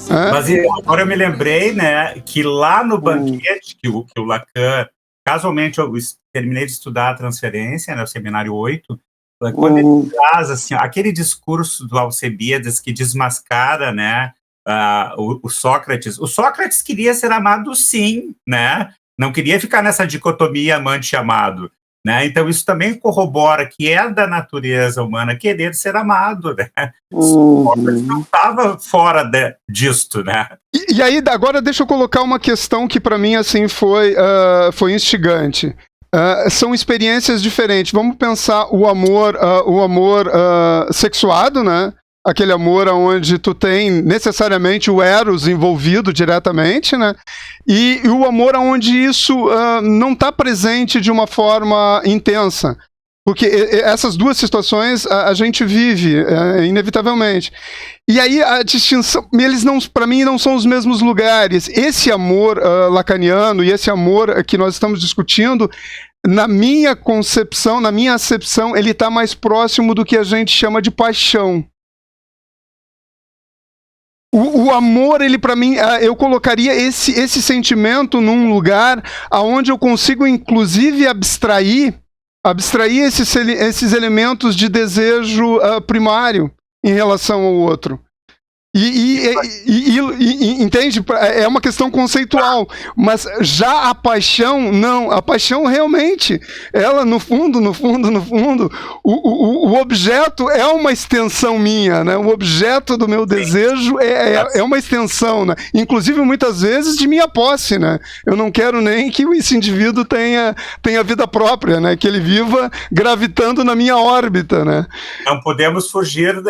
Mas agora eu me lembrei, né, que lá no banquete que o Lacan, casualmente eu terminei de estudar a transferência, né, o seminário 8, quando ele traz assim, aquele discurso do Alcebiades que desmascara, né, o Sócrates. O Sócrates queria ser amado, sim, né? Não queria ficar nessa dicotomia amante e amado, né? Então isso também corrobora que é da natureza humana querer ser amado, né? Sócrates não estava fora disto, né? E aí agora deixa eu colocar uma questão que para mim assim foi instigante. São experiências diferentes. Vamos pensar o amor sexuado, né? Aquele amor onde tu tem necessariamente o eros envolvido diretamente, né? E o amor onde isso não está presente de uma forma intensa. Porque essas duas situações a gente vive, inevitavelmente. E aí a distinção, eles não, para mim, não são os mesmos lugares. Esse amor lacaniano e esse amor que nós estamos discutindo, na minha concepção, na minha acepção, ele está mais próximo do que a gente chama de paixão. O amor, ele para mim, eu colocaria esse sentimento num lugar onde eu consigo, inclusive, abstrair esses elementos de desejo primário em relação ao outro. Entende? É uma questão conceitual, mas já a paixão, não. A paixão realmente, ela no fundo, o objeto é uma extensão minha, né? O objeto do meu desejo é uma extensão, né? Inclusive muitas vezes de minha posse, né? Eu não quero nem que esse indivíduo tenha vida própria, né? Que ele viva gravitando na minha órbita, né? Não podemos fugir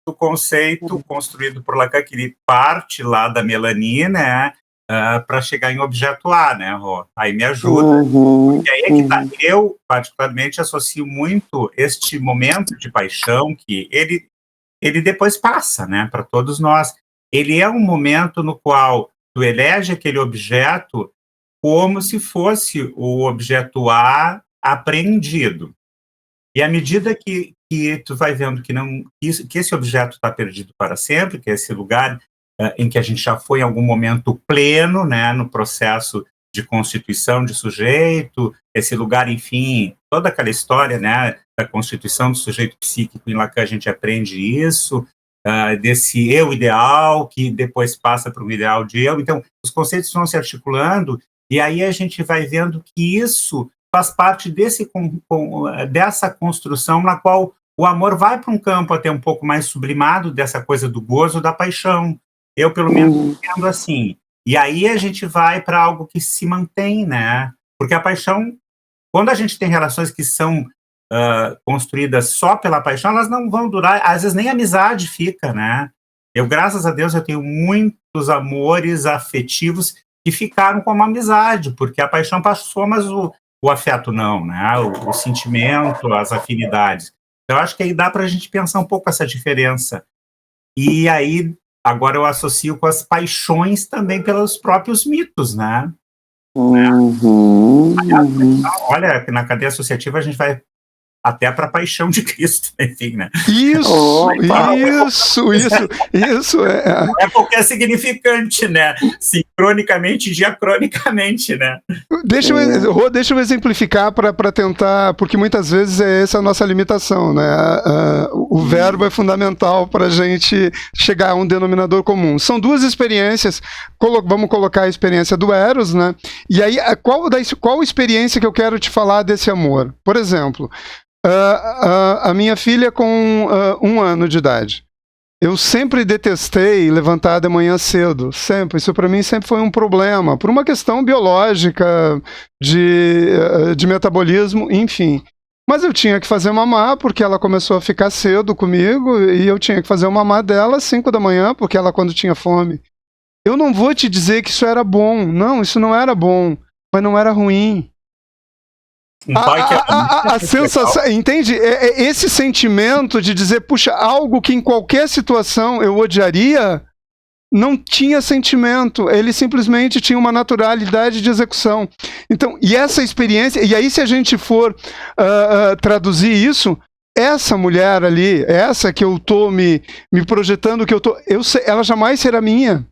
do conceito construído por Lacan, que ele parte lá da melanina, né, para chegar em objeto A, né, Rô? Aí me ajuda. Porque aí é que tá. Eu, particularmente, associo muito este momento de paixão, que ele depois passa, né, para todos nós. Ele é um momento no qual tu elege aquele objeto como se fosse o objeto A apreendido. E à medida que tu vai vendo que esse objeto está perdido para sempre, que é esse lugar em que a gente já foi em algum momento pleno, né, no processo de constituição de sujeito, esse lugar, enfim, toda aquela história, né, da constituição do sujeito psíquico, em Lacan a gente aprende isso, desse eu ideal, que depois passa para um ideal de eu. Então, os conceitos vão se articulando, e aí a gente vai vendo que isso faz parte dessa construção na qual o amor vai para um campo até um pouco mais sublimado dessa coisa do gozo, da paixão. Eu, pelo menos, entendo assim. E aí a gente vai para algo que se mantém, né? Porque a paixão, quando a gente tem relações que são construídas só pela paixão, elas não vão durar, às vezes nem a amizade fica, né? Eu, graças a Deus, eu tenho muitos amores afetivos que ficaram como amizade, porque a paixão passou, mas o afeto não, né? O sentimento, as afinidades. Então, acho que aí dá para a gente pensar um pouco essa diferença. E aí, agora eu associo com as paixões também pelos próprios mitos, né? Olha, na cadeia associativa a gente vai até para a paixão de Cristo, enfim, né? Isso. É porque é significante, né? Sincronicamente, diacronicamente, né? Deixa eu exemplificar para tentar, porque muitas vezes é essa a nossa limitação, né? O verbo é fundamental para a gente chegar a um denominador comum. São duas experiências, vamos colocar a experiência do Eros, né? E aí, qual experiência que eu quero te falar desse amor? Por exemplo, a minha filha com 1 ano de idade. Eu sempre detestei levantar de manhã cedo, sempre. Isso para mim sempre foi um problema, por uma questão biológica, de metabolismo, enfim. Mas eu tinha que fazer mamar, porque ela começou a ficar cedo comigo, e eu tinha que fazer o mamar dela às 5 da manhã, porque ela quando tinha fome. Eu não vou te dizer que isso era bom, não, isso não era bom, mas não era ruim. A sensação, entende? Esse sentimento de dizer, puxa, algo que em qualquer situação eu odiaria, não tinha sentimento, ele simplesmente tinha uma naturalidade de execução. Então, e essa experiência, e aí se a gente for traduzir isso, essa mulher ali, essa que eu tô me projetando, ela jamais será minha.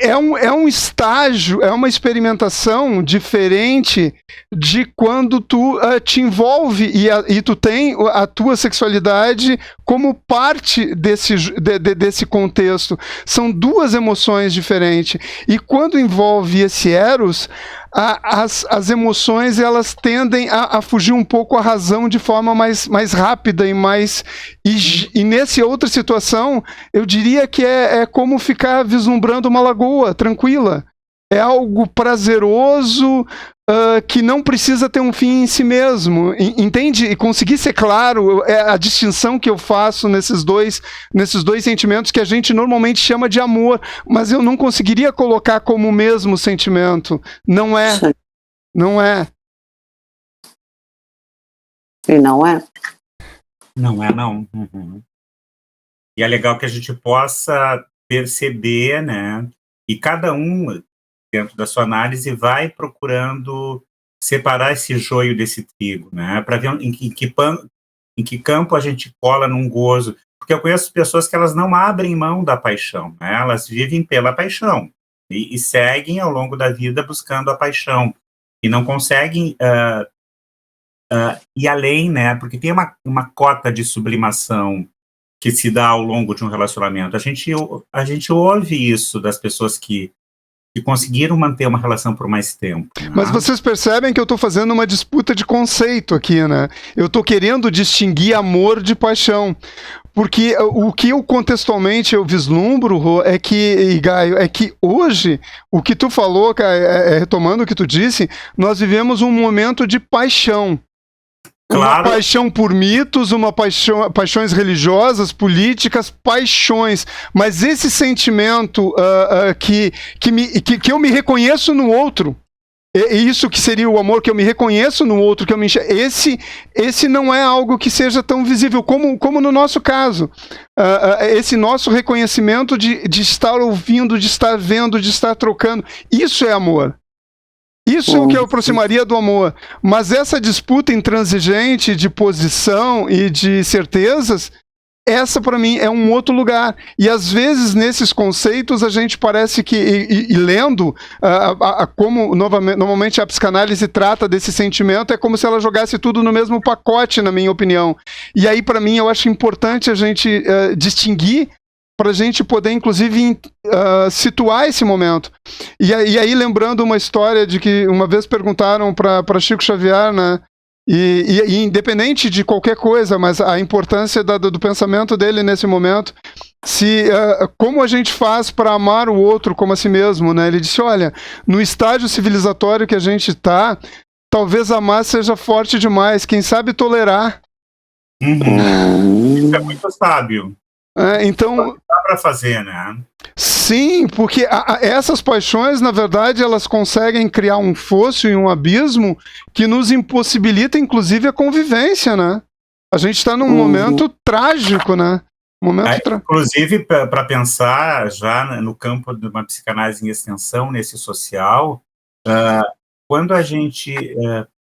É um estágio, é uma experimentação diferente de quando tu te envolve e tu tem a tua sexualidade como parte desse contexto. São duas emoções diferentes. E quando envolve esse eros, as emoções elas tendem a fugir um pouco à razão de forma mais rápida e nessa outra situação eu diria que é como ficar vislumbrando uma lagoa tranquila. É algo prazeroso, que não precisa ter um fim em si mesmo, entende? E conseguir ser claro é a distinção que eu faço nesses dois sentimentos que a gente normalmente chama de amor, mas eu não conseguiria colocar como o mesmo sentimento. Não é. Não é. E não é? Não é, não. E é legal que a gente possa perceber, né? E cada um, dentro da sua análise, vai procurando separar esse joio desse trigo, né? Para ver em que campo a gente cola num gozo. Porque eu conheço pessoas que elas não abrem mão da paixão, né? Elas vivem pela paixão e seguem ao longo da vida buscando a paixão e não conseguem ir além, né? Porque tem uma cota de sublimação que se dá ao longo de um relacionamento. A gente ouve isso das pessoas que conseguiram manter uma relação por mais tempo. Né? Mas vocês percebem que eu estou fazendo uma disputa de conceito aqui, né? Eu estou querendo distinguir amor de paixão. Porque o que eu contextualmente eu vislumbro, é que, Gaio, é que hoje, o que tu falou, retomando o que tu disse, nós vivemos um momento de paixão. Claro. Uma paixão por mitos, paixões religiosas, políticas, paixões. Mas esse sentimento que eu me reconheço no outro, isso que seria o amor, que eu me reconheço no outro, que eu me enxergo, esse não é algo que seja tão visível como no nosso caso. Esse nosso reconhecimento de estar ouvindo, de estar vendo, de estar trocando, isso é amor. Isso é o que eu aproximaria do amor. Mas essa disputa intransigente de posição e de certezas, essa para mim é um outro lugar. E às vezes nesses conceitos a gente parece que, e lendo como normalmente a psicanálise trata desse sentimento, é como se ela jogasse tudo no mesmo pacote, na minha opinião. E aí para mim eu acho importante a gente distinguir, para a gente poder, inclusive, situar esse momento. E aí, lembrando uma história de que uma vez perguntaram para Chico Xavier, né, e independente de qualquer coisa, mas a importância do pensamento dele nesse momento, como a gente faz para amar o outro como a si mesmo, né? Ele disse, olha, no estágio civilizatório que a gente está, talvez amar seja forte demais, quem sabe tolerar. Isso é muito sábio. Então dá para fazer, né? Sim, porque essas paixões, na verdade, elas conseguem criar um fosso e um abismo que nos impossibilita, inclusive, a convivência, né? A gente está num momento trágico, né? Inclusive, para pensar já no campo de uma psicanálise em extensão, nesse social, quando a gente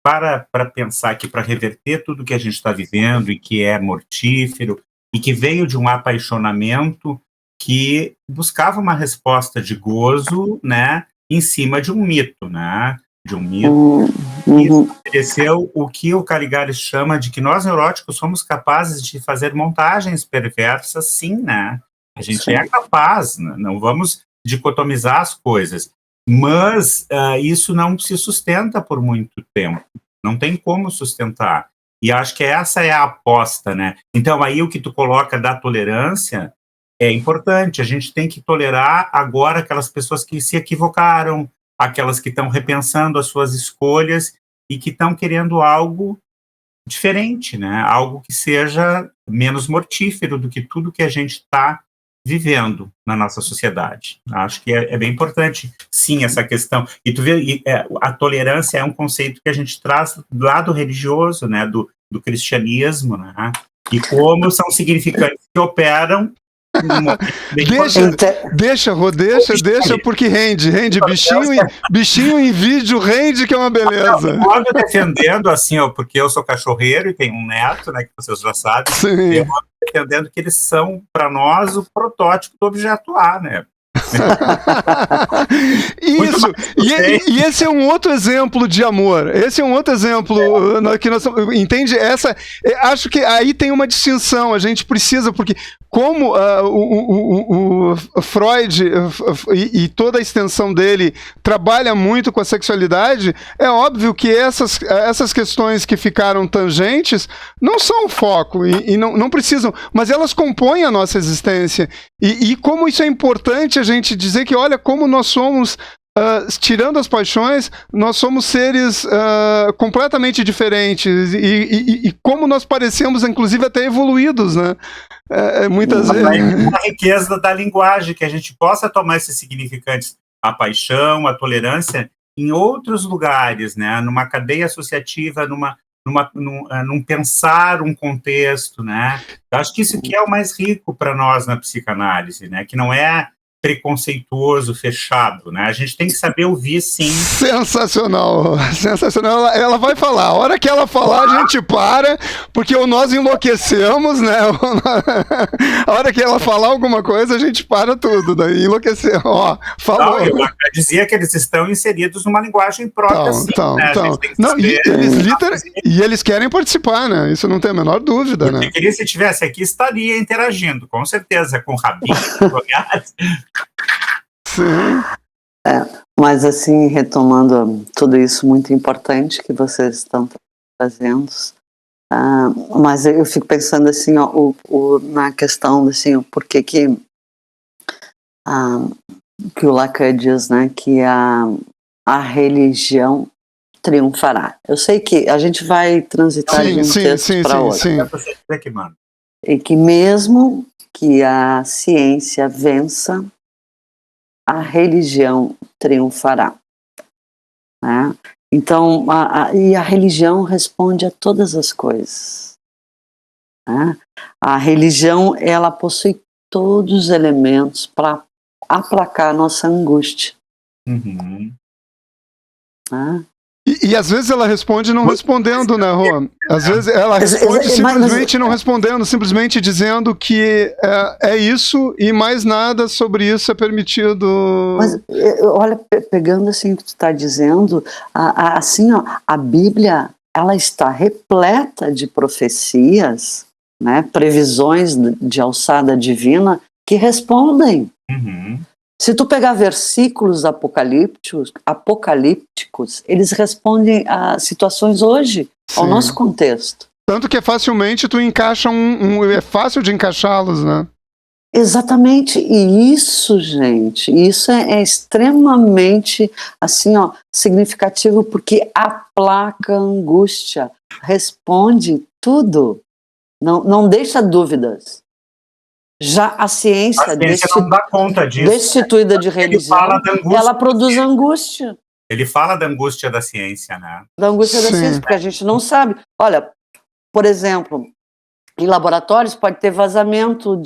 para pensar que para reverter tudo que a gente está vivendo e que é mortífero, e que veio de um apaixonamento que buscava uma resposta de gozo, né, em cima de um mito, né, e estabeleceu o que o Caligari chama de que nós neuróticos somos capazes de fazer montagens perversas, sim, né, a gente é capaz, não vamos dicotomizar as coisas, mas isso não se sustenta por muito tempo, não tem como sustentar. E acho que essa é a aposta, né? Então, aí o que tu coloca da tolerância é importante. A gente tem que tolerar agora aquelas pessoas que se equivocaram, aquelas que estão repensando as suas escolhas e que estão querendo algo diferente, né? Algo que seja menos mortífero do que tudo que a gente está vivendo na nossa sociedade. Acho que é bem importante, sim, essa questão. E tu vê, a tolerância é um conceito que a gente traz do lado religioso, né, do cristianismo, né, e como são significantes que operam. Deixa, porque rende, bichinho em vídeo rende, que é uma beleza. Eu defendendo, assim, porque eu sou cachorreiro e tenho um neto, né, que vocês já sabem, defendendo que eles são, para nós, o protótipo do objeto A, né? Isso, e esse é um outro exemplo de amor. Esse é um outro exemplo que nós entende essa. Acho que aí tem uma distinção. A gente precisa, porque como o Freud e toda a extensão dele trabalha muito com a sexualidade, é óbvio que essas questões que ficaram tangentes não são o foco e não precisam, mas elas compõem a nossa existência. E como isso é importante a gente dizer que, olha, como nós somos, tirando as paixões, nós somos seres completamente diferentes e como nós parecemos, inclusive, até evoluídos, né? Muitas vezes. A riqueza da linguagem, que a gente possa tomar esses significantes, a paixão, a tolerância, em outros lugares, né? Numa cadeia associativa, num pensar um contexto, né? Eu acho que isso que é o mais rico para nós na psicanálise, né? Que não é preconceituoso, fechado, né? A gente tem que saber ouvir, sim. Sensacional, sensacional. Ela vai falar. A hora que ela falar, a gente para, porque nós enlouquecemos, né? A hora que ela falar alguma coisa, a gente para tudo, daí enlouqueceu. Ó, falou. Não, eu dizia que eles estão inseridos numa linguagem própria, né? Não, e eles querem participar, né? Isso não tem a menor dúvida, né? Porque se estivesse aqui, estaria interagindo, com certeza, com o Rabinho, com o Goiás. Sim. Mas assim, retomando tudo isso muito importante que vocês estão trazendo, mas eu fico pensando assim, ó, na questão assim, por que o Lacan diz, né, que a religião triunfará. Eu sei que a gente vai transitar de um texto para outro. E que mesmo que a ciência vença, a religião triunfará. Né? Então, e a religião responde a todas as coisas. Né? A religião, ela possui todos os elementos para aplacar a nossa angústia. Uhum. Né? E às vezes ela responde não respondendo, né, Rô? Às vezes ela responde simplesmente não respondendo, simplesmente dizendo que é isso e mais nada sobre isso é permitido. Mas, olha, pegando assim o que tu está dizendo, assim, ó, a Bíblia, ela está repleta de profecias, né, previsões de alçada divina que respondem. Uhum. Se tu pegar versículos apocalípticos, eles respondem a situações hoje, ao Sim. nosso contexto. Tanto que facilmente tu encaixa é fácil de encaixá-los, né? Exatamente, e isso, gente, isso é extremamente, assim, ó, significativo, porque aplaca a angústia, responde tudo, não deixa dúvidas. Já a ciência não dá conta disso. Destituída de religião, ela produz angústia. Ele fala da angústia da ciência, né? Da angústia da ciência, porque a gente não sabe. Olha, por exemplo, em laboratórios pode ter vazamento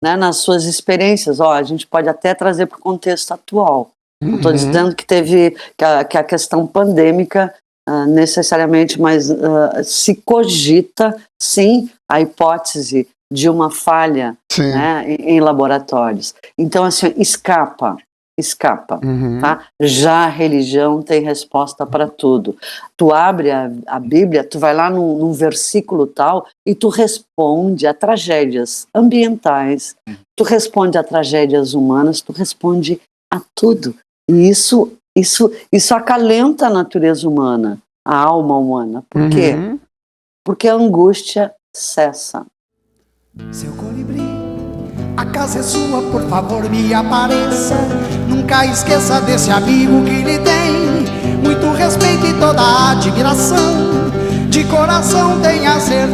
né, nas suas experiências. A gente pode até trazer para o contexto atual. Não estou dizendo que teve que a questão pandêmica necessariamente, mas se cogita, sim, a hipótese de uma falha, né, em laboratórios. Então, assim, escapa. Tá? Já a religião tem resposta para tudo. Tu abre a Bíblia, tu vai lá num versículo tal e tu responde a tragédias ambientais, tu responde a tragédias humanas, tu responde a tudo. E isso acalenta a natureza humana, a alma humana. Por quê? Porque a angústia cessa. Seu colibri, a casa é sua, por favor me apareça. Nunca esqueça desse amigo que lhe tem muito respeito e toda a admiração. De coração tenha certeza